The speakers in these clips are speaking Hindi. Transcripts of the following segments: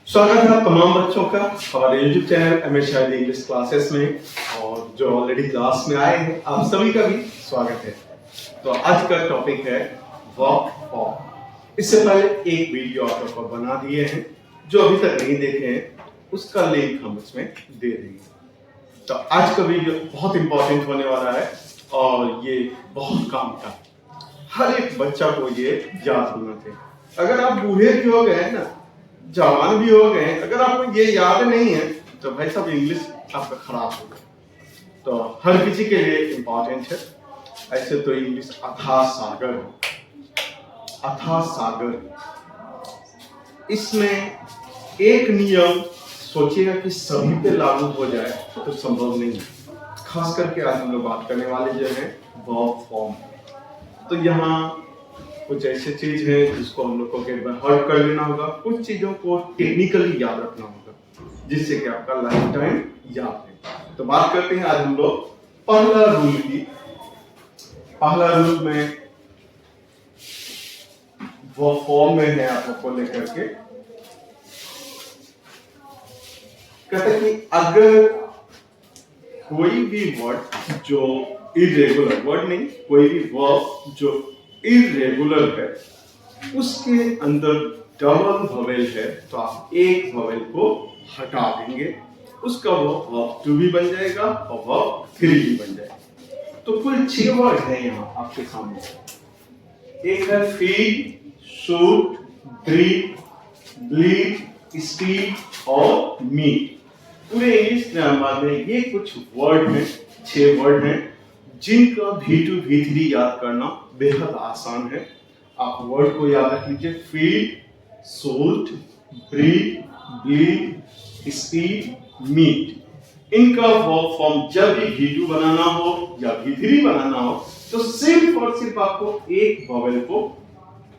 स्वागत है आप तमाम बच्चों का हमारे YouTube चैनल एमएस शायद इंग्लिश क्लासेस में। और जो ऑलरेडी क्लास में आए हैं आप सभी का भी स्वागत है। तो आज का टॉपिक है वर्ब फॉर्म। इससे पहले एक वीडियो आप लोग को बना दिए हैं, जो अभी तक नहीं देखे हैं उसका लिंक हम इसमें दे देंगे। तो आज का वीडियो बहुत इंपॉर्टेंट होने वाला है और ये बहुत काम का, हर एक बच्चा को ये याद होना चाहिए। अगर आप बूढ़े भी हो गए ना, जवान भी हो गए, अगर आपको ये याद नहीं है तो भाई साहब इंग्लिश आपका खराब हो गया। तो हर किसी के लिए इंपॉर्टेंट है। ऐसे तो इंग्लिश अथाह सागर है, अथाह सागर। इसमें एक नियम सोचिएगा कि सभी पे लागू हो जाए तो संभव नहीं है। खास करके आज हम लोग बात करने वाले जो है वर्ब फॉर्म। तो यहाँ कुछ ऐसी चीज है जिसको हम लोग को हर्ट कर लेना होगा, कुछ चीजों को टेक्निकली याद रखना होगा जिससे कि आपका लाइफ टाइम याद है। तो बात करते हैं आज हम लोग पहला रूल की। पहला रूल में वो फॉर्म में है आप लोग को लेकर के, कहते हैं कि अगर कोई भी वर्ड जो इरेगुलर वर्ड नहीं, कोई भी वर्ब जो इरेगुलर है उसके अंदर डबल ववेल है तो आप एक ववेल को हटा देंगे, उसका वो वर्ब 2 भी बन जाएगा और वर्ब 3 भी बन जाएगा। तो कुल 6 वर्ड है यहाँ आपके सामने। एक है feed, shoot, breed, bleed, speed और मीट। पूरे इंग्लिश ग्रामर में ये कुछ वर्ड हैं, 6 वर्ड हैं जिनका V2 V3 याद करना बेहद आसान है। आप वर्ड को याद रख लीजिए, feed, shoot, breed, bleed, speed, meet. इनका वर्ब फॉर्म जब भी V2 बनाना हो या V3 बनाना हो तो सिर्फ और सिर्फ आपको एक वोवेल को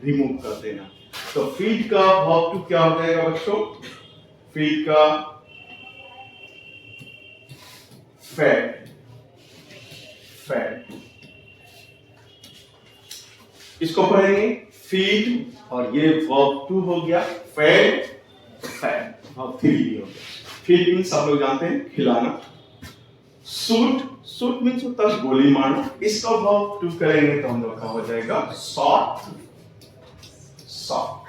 रिमूव कर देना। तो फीड का वर्ब 2 क्या हो जाएगा बच्चों? फीड का फेड, फेड। इसको पढ़ेंगे फीड और ये वर्ब 2 हो गया, फेड, फेड और 3 भी हो गया। फीड मींस आप लोग जानते हैं खिलाना। शूट, शूट मींस होता है गोली मारना। इसका वर्ब 2 करेंगे तो हम लोग का हो जाएगा शॉट, शॉट।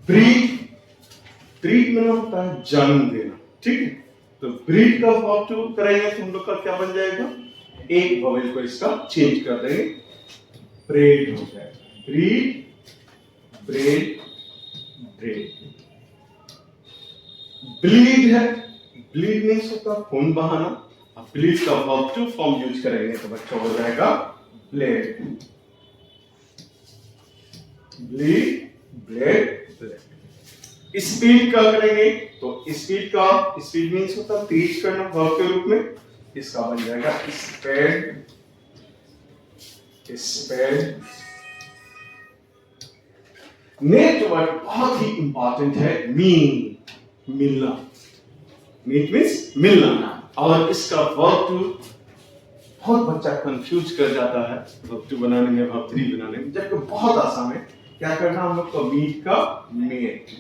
ब्रीड, ब्रीड में होता है जन्म देना, ठीक है। तो ब्रीड का वर्ब 2 करेंगे तो हम लोग का क्या बन जाएगा? एक वोवेल को इसका चेंज कर देंगे, ब्रेड हो जाएगा। Breed, bread, bread. ब्लीड है, ब्लीड मींस होता है खून बहाना। अब ब्लीड का वर्ब 2 फॉर्म यूज करेंगे तो बच्चा हो जाएगा blade, bleed, blade, blade. Speed का करेंगे तो स्पीड का, स्पीड मींस होता है तेज करना वर्ब के रूप में। इसका बन जाएगा स्पेड, स्पेड। नेक्स्ट वर्ड बहुत ही इंपॉर्टेंट है मीट, मिलना। मीट मींस मिलना। और इसका वर्ब 2 बहुत बच्चा कंफ्यूज कर जाता है वर्ब 2 बनाने में, वर्ब 3 बनाने में, जबकि बहुत आसान है। क्या करना हम लोग को? मीट का मेट।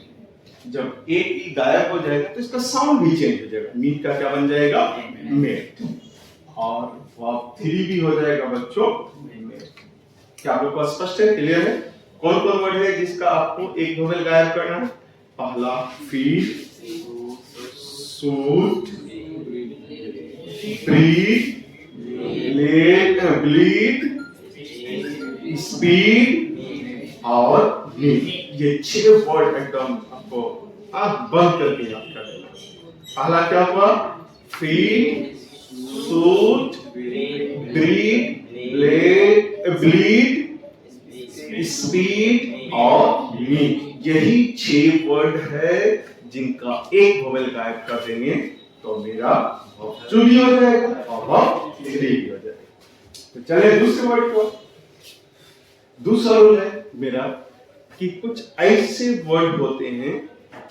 जब एक ई गायब हो जाएगा तो इसका साउंड भी चेंज हो जाएगा। मीट का क्या बन जाएगा? मेट। और वर्ब 3 भी हो जाएगा बच्चों मेट। क्या आप लोग को स्पष्ट है, क्लियर है? कौन कौन वर्ड है जिसका आपको एक वोवेल गायब करना है? पहला feed, shoot, breed, bleed, speed और मीट। ये 6 वर्ड एकदम आपको आंख बंद करके याद कर लेना। पहला क्या हुआ? Feed, shoot, breed, bleed, speed और मीट। यही 6 वर्ड है जिनका एक वोवेल गायब कर देंगे तो मेरा वर्ब 2 भी हो जाएगा और वर्ब 3 भी हो जाएगा। तो चलिए दूसरे वर्ड को। दूसरा रूल है मेरा कि कुछ ऐसे वर्ड होते हैं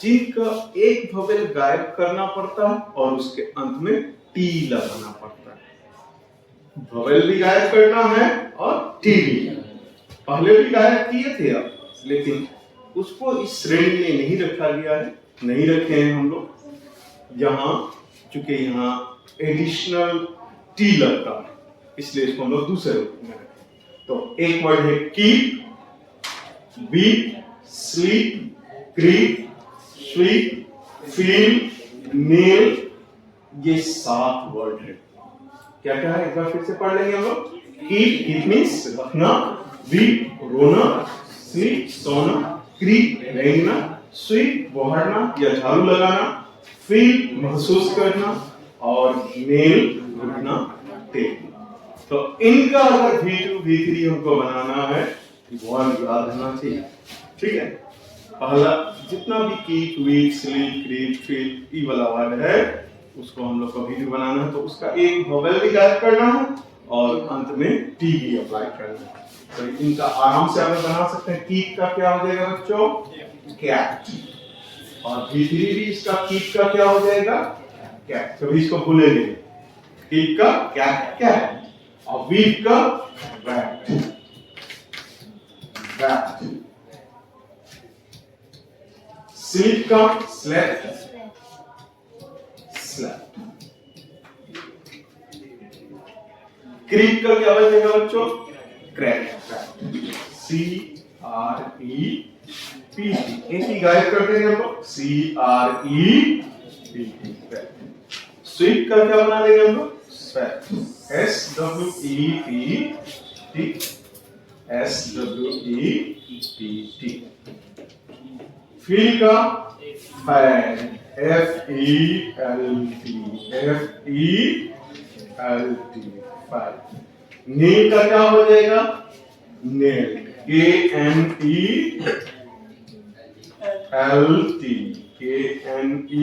जिनका एक वोवेल गायब करना पड़ता है और उसके अंत में टी लगाना पड़ता है। वोवेल भी गायब करना है और टी भी। पहले भी गायब किए थे आप, लेकिन उसको इस श्रेणी में नहीं रखा गया है, नहीं रखे हैं हम लोग यहाँ, चूंकि यहाँ एडिशनल टी लगता है इसलिए इसको हम लोग दूसरे रूप में रखें। तो एक वर्ड है keep, weep, sleep, creep, sweep, feel, kneel, ये 7 वर्ड है। क्या क्या है एक बार फिर से पढ़ लेंगे हम लोग। कीप मीन्स रखना, वीप रोना, स्लीप सोना, क्रीप रेंगना, स्वीप बहरना या झाड़ू लगाना, फील महसूस करना और नेल रुकना, टेकना। तो इनका अगर V2 V3 हमको बनाना है वर्ड याद रहना चाहिए, ठीक है। पहला जितना भी keep, weep, sleep, creep, feel E वाला वर्ड है उसको हम लोग को V2 बनाना है, तो उसका एक वोवेल भी गायब करना है और अंत में टी भी अप्लाई करना है। तो इनका आराम से आप बना सकते हैं। कीप का क्या हो जाएगा बच्चों? कैट। और V3 भी इसका कीप का क्या हो जाएगा? कैट। कभी इसको भूलेंगे। कीप का कैट कैट और वीप का रैट रैट। स्लीप का स्लेप्ट स्लेप्ट। क्रीप का क्या बनेगा बच्चों? क्रैक। CREPT। एक ही गायब कर देंगे हम लोग। CREPT। स्वीप का क्या बना देंगे हम लोग? स्वेट। SWEPT। फील का फैन। FELT। नील का क्या हो जाएगा? नेल। KNELT।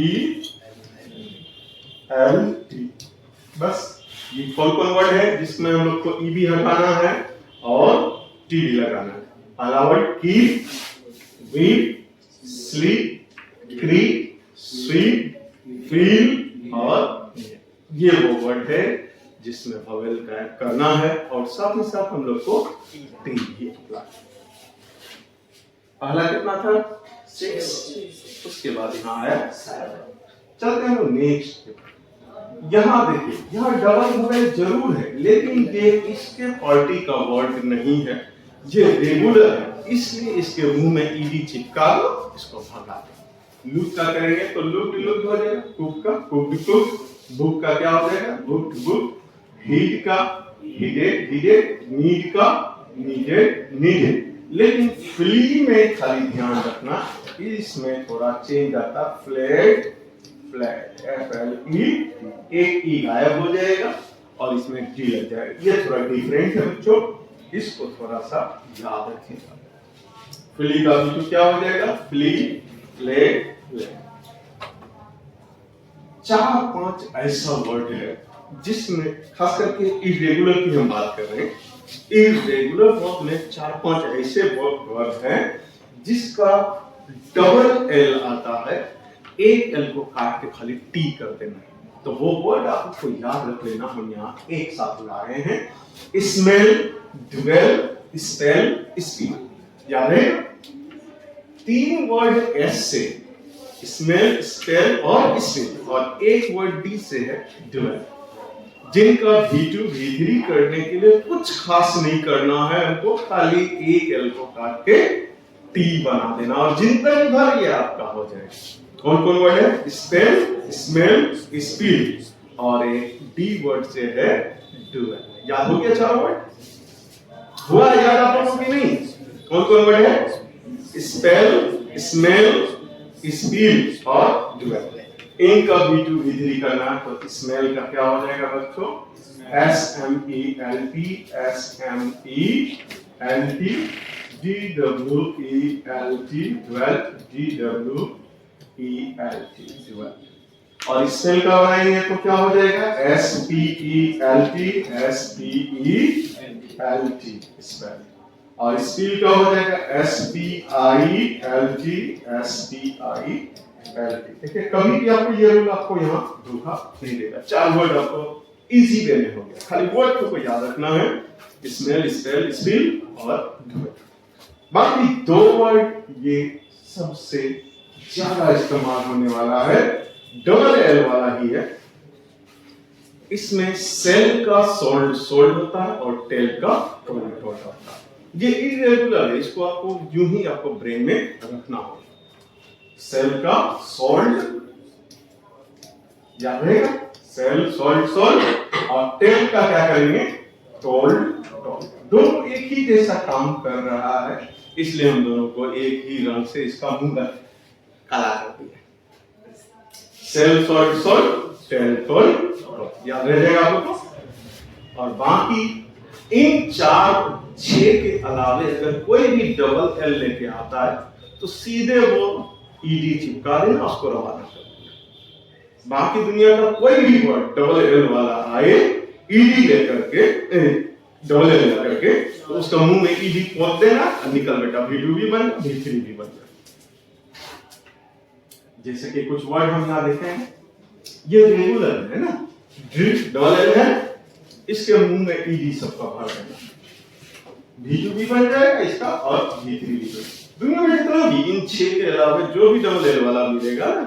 बस ये कौन कौन वर्ड है जिसमें हम लोग को ई भी हटाना है और टी भी लगाना है। पहला word keep, weep, sleep, creep, sweep, feel और ये वो वर्ड है जिसमें वोवेल करना है और साथ ही साथ हम लोग को टी भी अप्लाई। पहला कितना था? 6। उसके बाद यहाँ आया 7। चलते हैं नेक्स्ट। यहाँ देखिए, यहाँ डबल वोवेल जरूर है लेकिन ये इसके पार्टी का वर्ड नहीं है, ये रेगुलर है, इसलिए इसके मुंह में ईडी चिपका लो, इसको भगा दो। लूप का करेंगे तो लूप हो जाएगा, कुक का कुक, बुक का क्या हो जाएगा? बुक। हीट का हीडेड, नीड का नीडेड। लेकिन फ्ली में खाली ध्यान रखना, इसमें थोड़ा चेंज आता, फ्लैट FLE, एक ई गायब हो जाएगा और इसमें डी लग जाएगा। ये थोड़ा डिफरेंट है बच्चों, इसको थोड़ा सा याद रखिएगा। फ्ली का भी क्या हो जाएगा? Flee, flat. 4-5 ऐसा वर्ड है जिसमें खास करके इरेगुलर की हम बात कर रहे हैं। इरेगुलर वर्ब में 4-5 ऐसे वर्ड हैं जिसका डबल एल आता है, एक एल को काट के खाली टी कर देना है। तो वो वर्ड आपको याद रख लेना, हम यहाँ एक साथ ला रहे हैं। Smell, dwell, spell, speak. याद है? 3 वर्ड एस से, स्मेल, स्पेल और स्पीक, और एक वर्ड डी से है ड्वेल, जिनका V2 V3 करने के लिए कुछ खास नहीं करना है, हमको खाली एक एल को काट के टी बना देना और जितना भर ये आपका हो जाएगा। कौन कौन वर्ड है? स्पेल, स्मेल, स्पीड और एक डी वर्ड से है ड्वेल। याद हो गया 4 वर्ड? हुआ याद आप लोगों की नहीं? कौन कौन वर्ड है? स्पेल, स्मेल, स्पीड और ड्वेल। इनका V2 V3 करना है तो स्मेल का क्या हो जाएगा बच्चों? SMELT, DWELT, DWELT। और स्पेल का बनाएंगे तो क्या हो जाएगा? SPELT, spell. और स्पीड का हो जाएगा SPILT। देखिए कभी भी आपको ये रूल आपको यहाँ धोखा नहीं देगा। 4 वर्ड आपको इजी वे में हो गया, खाली वर्ड को याद रखना है, स्मेल, स्पेल, स्पील और ड्वेल। बाकी 2 वर्ड ये सबसे ज्यादा इस्तेमाल होने वाला है डबल एल वाला ही है। इसमें सेल का सोल्ड होता है और टेल का टोल्ड होता है। ये इरेगुलर है, इसको आपको यूं ही आपको ब्रेन में रखना होगा। सेल का सोल्ड याद रहेगा, सेल सोल्ड और टेल का क्या करेंगे, टोल्ड। दोनों एक ही जैसा काम कर रहा है, इसलिए हम दोनों को एक ही रंग से इसका मुंह काला कर दिया। सेल सोल्ड टेल टोल्ड, याद रह जाएगा आपको। और बाकी इन 4-6 के अलावे अगर कोई भी डबल एल लेके आता है तो सीधे वो ईडी चिपका देना, उसको रवाना कर देना। बाकी दुनिया का कोई भी वर्ड डबल एल वाला आए, ईडी लेकर के डबल एल लेकर के, तो उसका मुंह में ईडी पोत देना, निकल बेटा V2 भी बन जाए, V3 भी बन जाए। जैसे कि कुछ वर्ड हम यहां देखे हैं, ये रेगुलर है ना, ड्रिफ्ट डबल एल है, इसके मुंह में ईडी सबका भर देना, V2 भी बन जाएगा इसका और V3 भी बन जाएगा। दुनिया में जितना भी इन 6 के अलावा जो भी डबल एल वाला मिलेगा ना,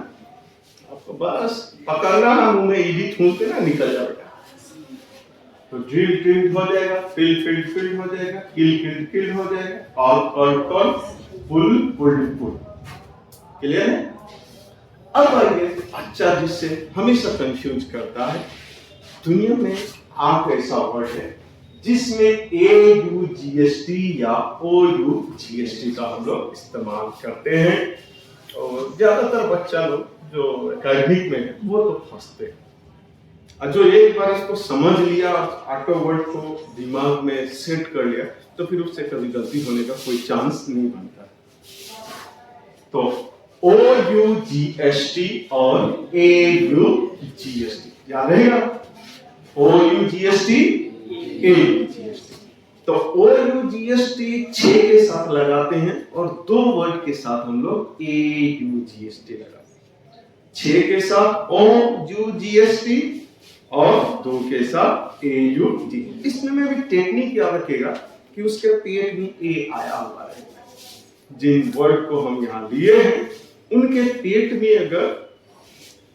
आपको बस पकड़ना है, मुंह में ईडी ठूंस देना, निकल जाएगा। तो ड्रिल हो जाएगा, फिल हो जाएगा, किल हो जाएगा, कॉल पुल। क्लियर है? अब आइए अच्छा, जिससे हमेशा कंफ्यूज करता है, दुनिया में आप ऐसा वर्ड है जिसमें AUGST या OUGST का हम लोग इस्तेमाल करते हैं, और ज्यादातर बच्चा लोग जो एकेडमिक में है वो तो फंसते हैं। और जो एक बार इसको समझ लिया, ऑटो वर्ड को दिमाग में सेट कर लिया, तो फिर उससे कभी गलती होने का कोई चांस नहीं बनता। तो OUGST और AUGST याद रहेगा, OUGST AUGST। तो OUGST 6 के साथ लगाते हैं और 2 वर्ड के साथ हम लोग AUGST लगाते हैं। 6 के साथ OUGST और 2 के साथ AUGST। इसमें भी टेक्निक याद रखेगा कि उसके पेट में A आया हुआ है। जिन वर्ड को हम यहाँ लिए हैं उनके पेट में अगर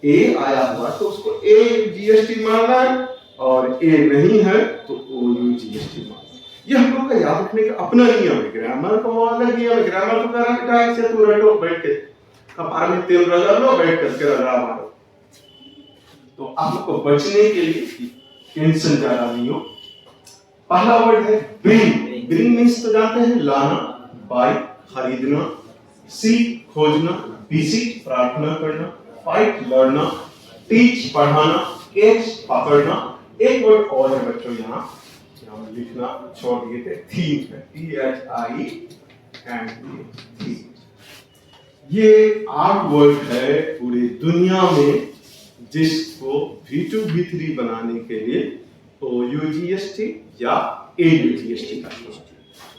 A आया हुआ तो उसको AUGST मानना है, और A नहीं है तो OUGST मानना है। ये हम लोग का याद रखने का अपना नियम है। ग्रामर का अलग नियम है। ग्रामर तो करा बेटा ऐसे तू रटो, बैठ के कपार में तेल रगड़ लो, बैठ करके रगड़ा मारो। तो आपको बचने के लिए टेंशन ज्यादा नहीं हो। पहला वर्ड है ब्रिंग। ब्रिंग मीन्स तो जानते हैं, लाना, बाय खरीदना, सीक खोजना, विजिट प्रार्थना करना, फाइट लड़ना, टीच पढ़ाना, कैच पकड़ना। एक वर्ड और है बच्चों यहाँ लिखना छोड़ दिए थे, थीम है, THIEM। ये 8 वर्ड है पूरी दुनिया में जिसको V2 V3 बनाने के लिए OUGST या AUGST का।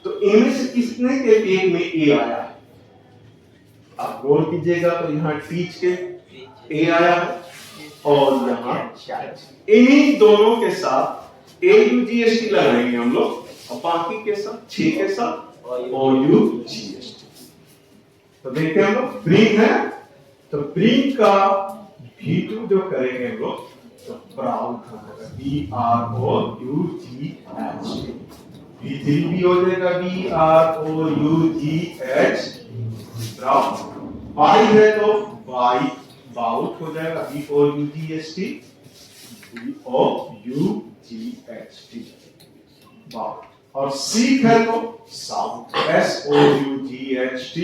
तो इनमें से किसने के पेट में A आया है? आप गौर कीजिएगा तो यहाँ टीच के A आया है और यहाँ इन्हीं दोनों के साथ AUGST लगाएंगे हम लोग, और बाकी के साथ 6 के साथ OUGST। तो देखते हैं हम लोग ब्रिंग है, तो ब्रिंग का V2 जो करेंगे हम लोग तो प्राउड होगा, BROUGH। V3 भी हो जाएगा BROUGH, प्राउड। बाई है तो बाई बाउट हो जाएगा, BOUGST, बाउट। और सीख है तो साउथ, SOUGHT।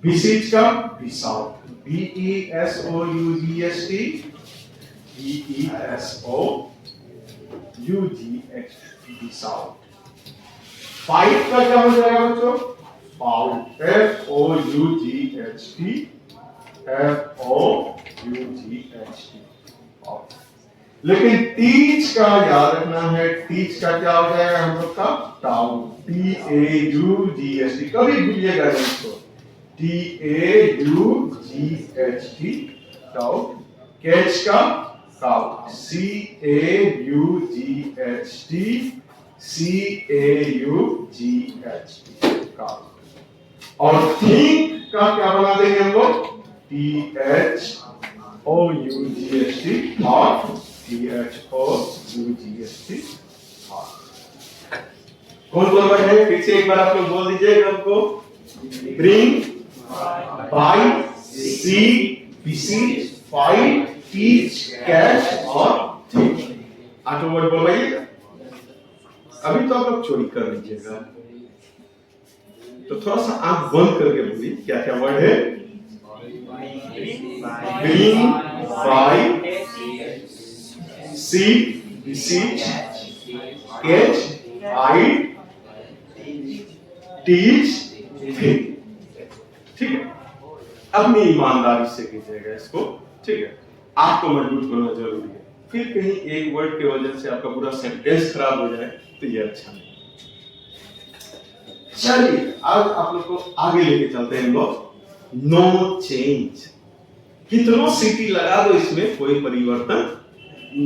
बिसीज का बिसाउट, BESOUGHT, बिसाउट। फाइट का क्या हो जाएगा बच्चों? Fought, FOUGHT। लेकिन टीच का याद रखना है, टीच का क्या हो जाएगा हम लोग का? Taut, TAUGST। कभी भूलिएगा नहीं इसको, TAUGHT, टाउट। कैच का काउट, CAUGHT, CAUGH काउट। और थिंक का क्या बना देंगे हम लोग? THOUGHT thought. THOUGHT thought. कौन कौन वर्ड है? फिर से एक बार आप लोग बोल दीजिएगा हमको। ब्रिंग, बाय, सी, beseech, fight, teach, catch और think। 8 वर्ड बोलिएगा। अभी तो आप लोग चोरी कर लीजिएगा, तो थोड़ा सा आंख बंद करके बोलिए क्या क्या वर्ड है। ब्रिंग, बाय, सी, beseech, catch, fight, teach, think। ठीक है, अपनी ईमानदारी से कीजिएगा इसको। ठीक है, आपको मजबूत होना जरूरी है। फिर कहीं एक वर्ड की वजह से आपका पूरा सेंटेंस खराब हो जाए तो ये अच्छा नहीं। चलिए अब आप लोग को आगे लेके चलते हैं हम लोग। No change. कितनों सीटी लगा दो इसमें कोई परिवर्तन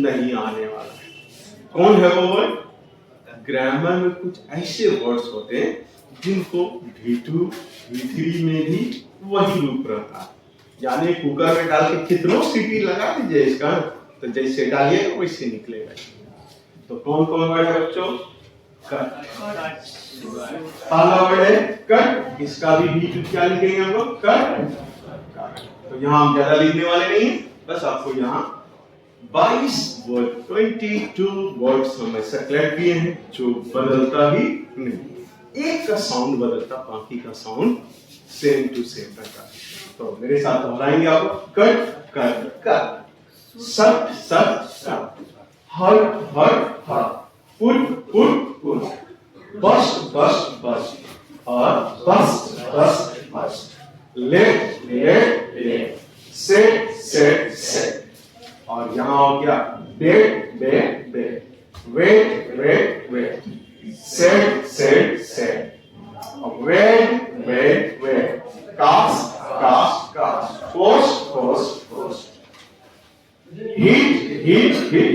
नहीं आने वाला है। कौन है वो वर्ड? ग्रामर में कुछ ऐसे वर्ड्स होते हैं जिनको V2 V3 में भी वही रूप रहता है। यानी कुकर में डाल के कितनों सीटी लगा दीजिए इसका, तो जैसे डालिएगा वैसे निकलेगा। तो कौन कौन वर्ड है बच्चों? कट। पहला वर्ड है कट। इसका भी V2 क्या लिखेंगे हम लोग? कट। तो यहाँ हम ज्यादा लिखने वाले नहीं है, बस आपको यहाँ 22 वर्ड 22 वर्ड्स हम ऐसा कलेक्ट किए हैं जो बदलता ही नहीं। एक का साउंड बदलता, बाकी का साउंड सेम टू सेम रहता है। तो मेरे साथ दोहराएंगे आप। Cut cut cut, shut shut shut, hurt hurt hurt, put put put, burst burst burst और burst burst burst, let let let, set set set. और यहाँ हो गया bet bet bet, wet wait wet, set set set, wed wait wed, cast cast cast, post post post, hit hit hit,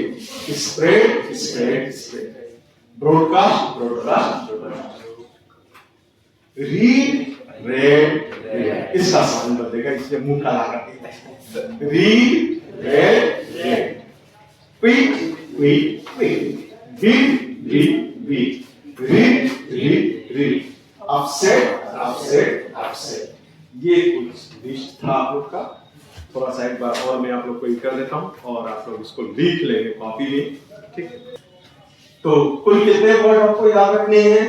spread spread spread, broadcast broadcast broadcast, read read read. इसका साउंड बदलेगा, इसलिए मुंह काला कर देता है। Read read read, quick quick quick, beat beat beat, read read read, upset upset upset. ये कुछ लिस्ट था आप लोग का। थोड़ा सा एक बार और मैं आप लोग को कर देता हूँ और आप लोग इसको लिख लेंगे कॉपी में। ठीक है, तो कुल कितने वर्ड आपको याद रखने हैं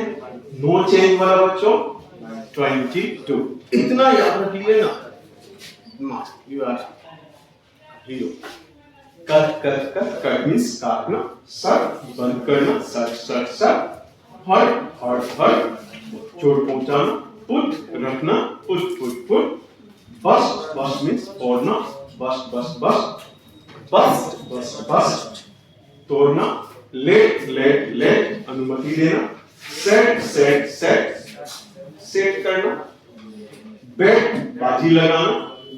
नो चेंज वाला बच्चों? 22। इतना याद रख लिए ना, you are hero. Cut cut cut, cut means काटना, सट बंद करना, सट सट सट, हट हट हट, चोट पहुंचाना, पुट रखना, पुट पुट पुट, बस बस मींस तोड़ना, बस बस बस, बस बस बस तोड़ना, लेट लेट लेट अनुमति देना, सेट सेट सेट सेट करना, बेट बाजी लगाना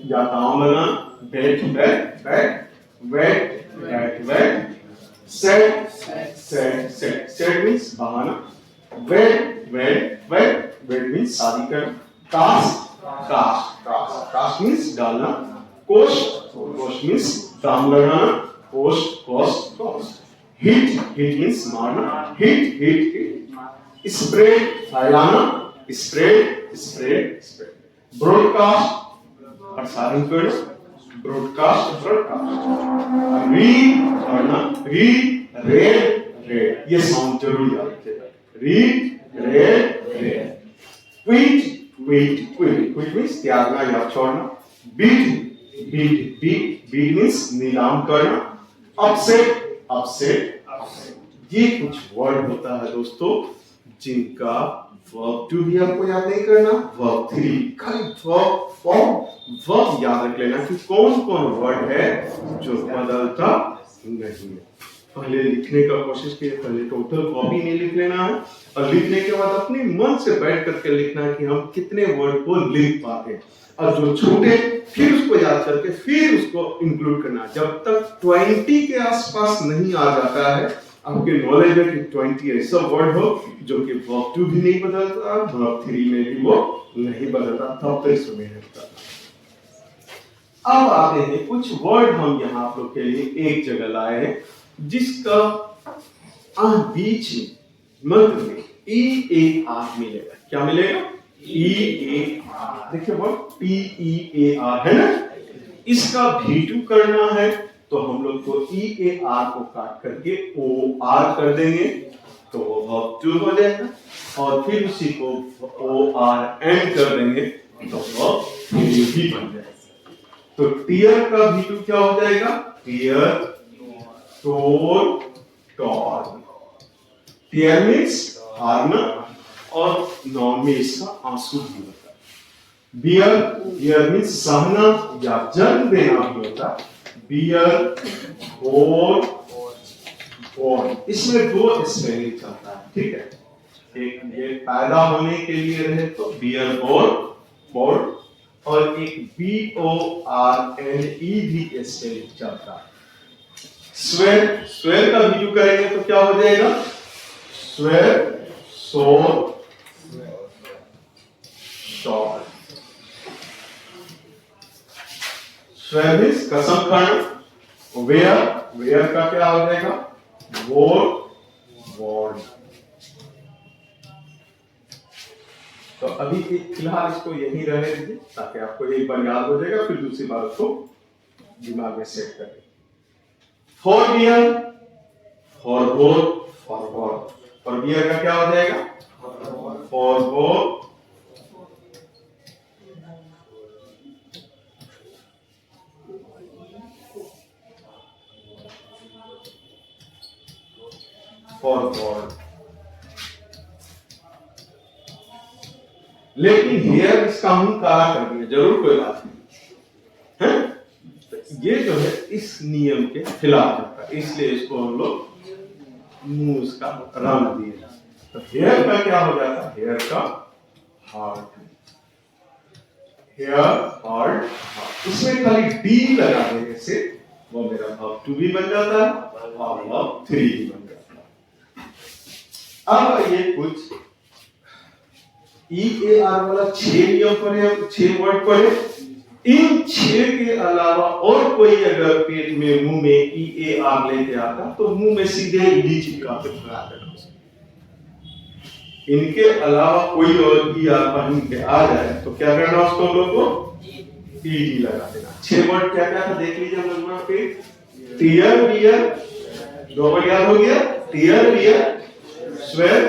या दांव लगाना, bet bet bet, wet wait wet, set set set set means बहाना, wed wait wait wed means शादी करना, cast cast cast cast means डालना, कोस्ट कोस्ट मींस दाम लगाना, cost cost cost, hit hit means मारना, हिट हिट हिट, स्प्रेड फैलाना, स्प्रेड स्प्रेड स्प्रेड, ब्रॉडकास्ट प्रसारण करना, ब्रॉडकास्ट ब्रॉडकास्ट, रीड करना, रीड रेड रेड, ये साउंड जरूर याद रखिएगा, read read read, quit quit quit, quit means त्यागना या छोड़ना, beat beat beat beat means नीलाम करना, अपसेट अपसेट अपसेट। ये कुछ वर्ड होता है दोस्तों जिनका वर्ब 2 भी आपको याद नहीं करना, वर्ब 3 खाली वर्ब फॉर्म वर्ब याद रख लेना कि कौन कौन वर्ड है जो बदलता नहीं है। पहले लिखने का कोशिश कीजिए, पहले टोटल कॉपी नहीं लिख लेना है और लिखने के बाद अपने मन से बैठ करके लिखना है कि हम कितने वर्ड को लिख पाते हैं और जो छूटे फिर उसको याद करके फिर उसको इंक्लूड करना। जब तक 20 के आसपास नहीं आ जाता है आपके नॉलेज में कि 20 ऐसा वर्ड हो जो कि वर्ब टू भी नहीं बदलता, वर्ब थ्री में भी वो नहीं बदलता, तब तो इसमें रहता। अब आते हैं कुछ वर्ड हम यहाँ आप लोग के लिए एक जगह लाए हैं जिसका बीच में मध्य में ई ए आर मिलेगा। क्या मिलेगा? ई ए आर। देखिए word T E A R है ना, इसका V2 करना है तो हम लोग को ई ए आर को काट करके ओ आर कर देंगे तो वो वर्ब टू हो जाएगा, और फिर उसी को ओ आर एन कर देंगे तो वर्ब थ्री बन जाएगा। तो टीयर का V2 क्या हो जाएगा? टीयर, टोर, टॉर। टीयर मीन्स हारना और नॉन में इसका आंसू भी होता है। बियर, बियर मीन्स सहना या जन्म देना भी होता है। बियर, बोर, बोर्न, इसमें दो स्पेलिंग चलता है, ठीक है। एक ये पैदा होने के लिए रहे तो बियर बोर्न, बोर्न, और एक B-O-R-N-E भी स्पेलिंग चलता है। स्वेर, स्वेर का V2 करेंगे तो क्या हो जाएगा? स्वेर, सोर, शॉर। स्वेर मीन्स कसम खाना। वेयर, वेयर का क्या हो जाएगा? वोर, वॉर्ड। तो अभी फिलहाल इसको यही रहने दीजिए ताकि आपको एक बार याद हो जाएगा, फिर दूसरी बार उसको दिमाग में सेट करें। Forbear, forbore, forborne. Forbear का क्या हो जाएगा? Forbore, forborne. लेकिन हेयर इसका मुंह काला कर दिया, जरूर कोई बात नहीं है, ये जो है इस नियम के खिलाफ होता है, इसलिए इसको हम लोग मुंह इसका रंग दिए। तो हेयर का क्या हो जाता है? हेयर का हार्ट, हेयर, हार्ट, हार्ट। इसमें खाली डी लगा देने से वो मेरा वर्ब टू भी बन जाता है और वर्ब थ्री भी बन जाता है। अब ये कुछ ई ए आर वाला 6 नियम पढ़े, 6 वर्ड पढ़े। इन 6 के अलावा और कोई अगर पेट में मुंह में ई ए आर लेके आता तो मुंह में सीधे डी चिपका के भगा देना। इनके अलावा कोई और ई आर पढ़ के आ जाए तो क्या करना? उसको हम लोग को ई डी लगा देना। 6 वर्ड क्या क्या था देख लीजिए हम लोग पे। टीयर, बियर, 2 वर्ड याद हो गया। टीयर, बियर, स्वेर,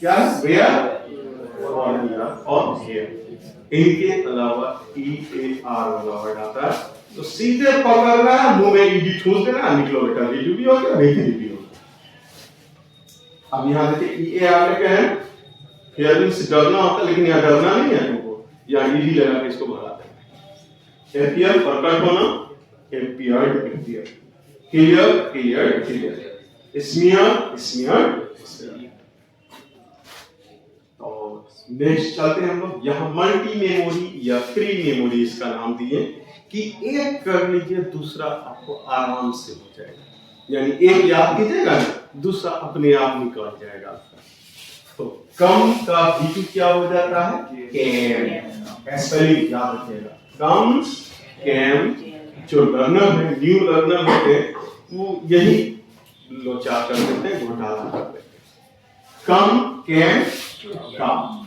क्या? वेयर और हेयर। इनके अलावा ई ए आर वाला वर्ड आता है तो सीधे पकड़ रहा है, मुंह में ईडी ठूस देना, निकलो बेटा, ईडी भी हो गया, वेरी भी हो गया। अब यहाँ देखिए ई ए आर लिखे हैं, हेयर से डरना होता है, लेकिन यहाँ डरना नहीं है तुमको, यहाँ ईडी लगा के इसको भगा देना। एपियर, प्रकट होना, appeared, appear. Clear, clear, clear. Smear, smeared, smeared. Next चलते हैं हम लोग। यहाँ मल्टी मेमोरी या फ्री मेमोरी इसका नाम दिए कि एक कर लीजिए दूसरा आपको आराम से हो जाएगा, यानी एक याद कीजिएगा दूसरा अपने आप निकल जाएगा। तो कम का V2 क्या हो जाता है? कैम। स्पेलिंग याद रखिएगा, कम, कैम। जो लर्नर है, न्यू लर्नर होते हैं, वो यही लोचा कर देते हैं, घोटाला कर देते हैं। कम, कैम, कम।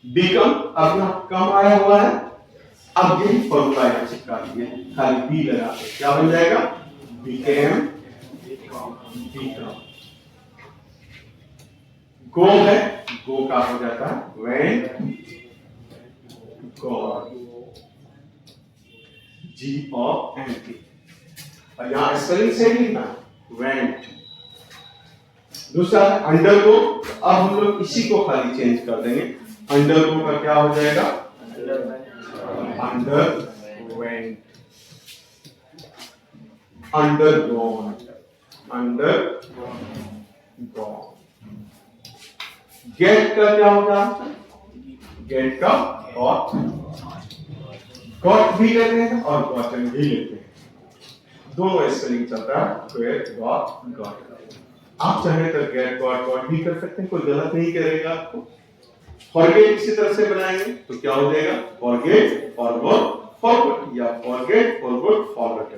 बिकम, अब यहाँ कम आया हुआ है, अब यही फॉर्मूला यहाँ चिपका दिए, खाली बी लगा के क्या बन जाएगा? Became, become. गो है, गो का हो जाता है वेंट, गॉड। जी और एन टी, और यहाँ स्पेलिंग से लिखना वेंट। दूसरा अंडर को, अब हम लोग इसी को खाली चेंज कर देंगे। अंडर को का क्या हो जाएगा? Underwent, undergone, undergone. Get का क्या होगा? गेट का गॉट, गॉट भी लेते हैं और गॉटन भी लेते हैं। दोनों स्पेलिंग चलता है, गेट गॉट गॉट। आप चाहे तो गेट गॉट गॉट भी कर सकते हैं, कोई गलत नहीं करेगा आपको। फॉरगेट इसी तरह से बनाएंगे तो क्या हो जाएगा, फॉरगेट फॉरगॉट फॉरगॉट, या फॉरगेट फॉरगॉट फॉरगॉट।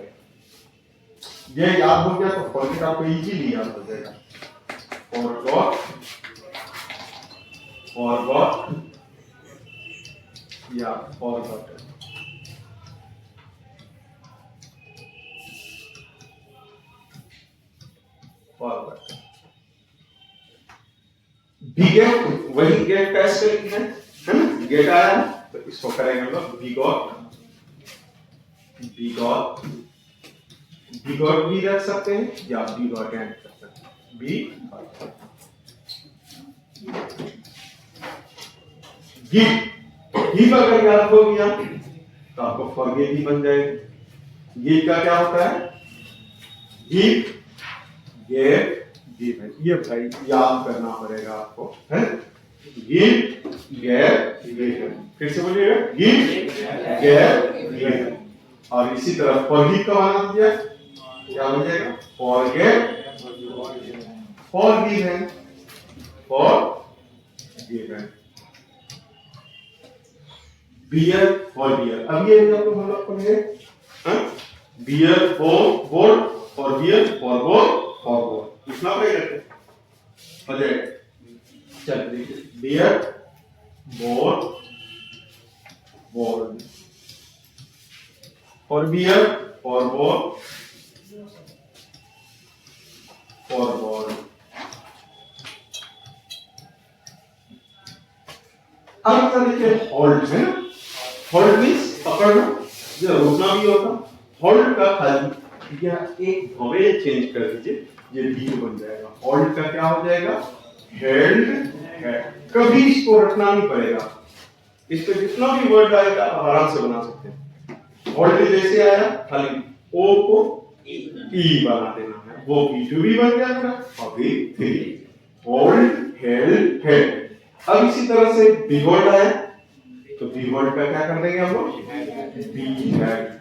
ये याद हो गया तो फॉरगेट आपको इजीली याद हो जाएगा। फॉरगॉट फॉरगॉट या फॉरगॉट। फॉरगॉट बिगेट, वही गेट का स्पेलिंग है ना, गेट आया तो इसको करेंगे हम लोग बिगॉट। बिगॉट बिगॉट भी रख सकते हैं या बिगॉट एंड कर सकते हैं। बी गिव, गिव अगर याद हो गया तो आपको फॉरगेट भी बन जाएगा। गिव का क्या होता है, गिव गेव गिव है, ये भाई याद करना पड़ेगा आपको, है। गिव गेव गिव, फिर से बोलिएगा, गिव गेव गिव। और इसी तरह फॉरगिव का बना दिया, क्या हो जाएगा, forget forgiven forgiven. Bear forbear, अब ये हम लोग पढ़े, bear forbore, forbear forbore forborne, इतना पढ़ेगा हो जाएगा। चल देखिए, bear bore borne, forbear forbore forborne. अब क्या देखिए, होल्ड है ना, होल्ड मींस पकड़ना, ये रोकना भी होता। होल्ड का खाली यह एक वॉवेल चेंज कर दीजिए, ये बी बन जाएगा। होल्ड का क्या हो जाएगा, हेल्ड है। कभी इसको रखना नहीं पड़ेगा, इस पे जितना भी वर्ड आएगा आप आराम से बना सकते हैं। होल्ड जैसे आया, खाली ओ को ई बना देना है, वो बी टू बी बन जाएगा। अभी थ्री, होल्ड हेल्ड हेल्ड। अब इसी तरह से बी वर्ड आया तो बी वर्ड का क्या कर देंगे हम लोग, be had.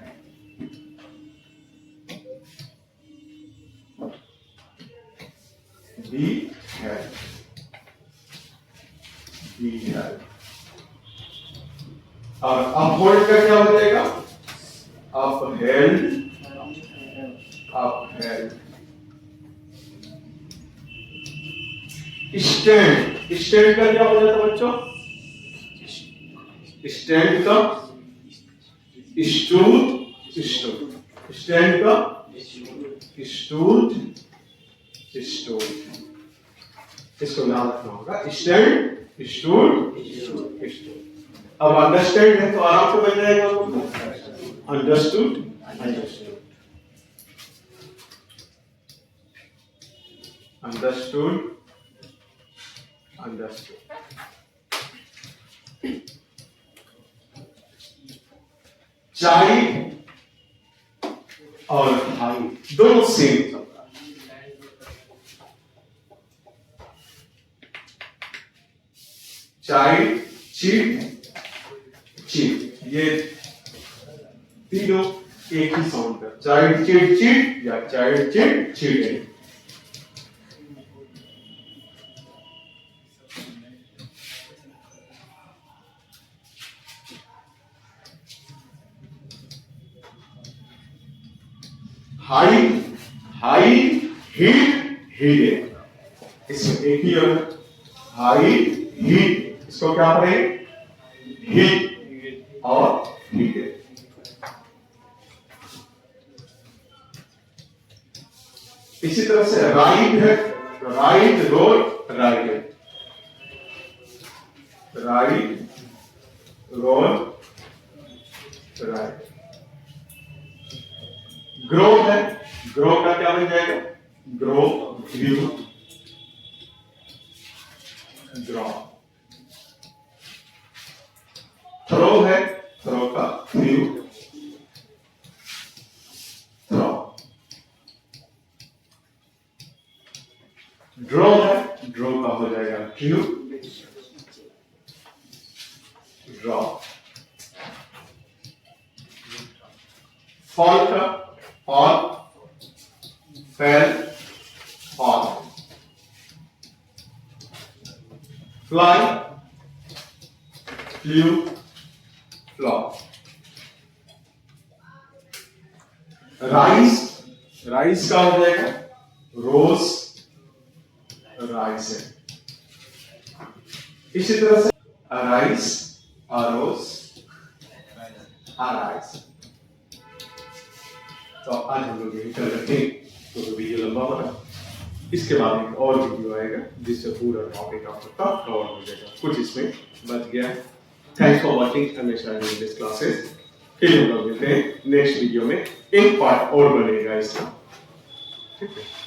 Be had, be had. और अब होल्ड का क्या हो जाएगा, up held up held. Stand, stand का क्या हो जाता बच्चों, स्टैंड का स्टूड स्टूड, स्टैंड का स्टूड स्टूड, इसको याद रखना होगा, स्टैंड स्टूड स्टूड। अब अंडरस्टैंड है तो आराम से बन जाएगा, understood understood understood understood. Child और हाइड दोनों सेम चलता है। चाइल्ड चीट चीट, ये तीनों एक ही साउंड है, चाइल्ड चीट चीट या chide chid chid. Hide hide hid hid, इसमें एक ही है, हाइड हिड, इसको क्या पढ़ेंगे, हिड और हिड। इसी तरह से राइड है, ride road ride, ride road ride. Grow है, ग्रो का क्या बन जाएगा, ग्रो ग्रू ग्रो। थ्रो है, थ्रो का थ्रू थ्रो। ड्रॉ है, ड्रॉ का हो जाएगा ड्रू ड्रॉ। फॉल का fall fell on, fly, flew, flop, rise, rise का हो जाएगा rose, rising। इसी तरह से arise, arose, arise। तो आज हम लोग यही कर रहे हैं, तो वीडियो लंबा बना। इसके बाद एक और वीडियो आएगा जिससे पूरा टॉपिक आपका कवर हो जाएगा, कुछ इसमें बच गया। थैंक्स फॉर वाचिंग हमेशा इंग्लिश क्लासेस। फिर हम लोग मिलते हैं नेक्स्ट वीडियो में, एक पार्ट और बनेगा इसका, ठीक है।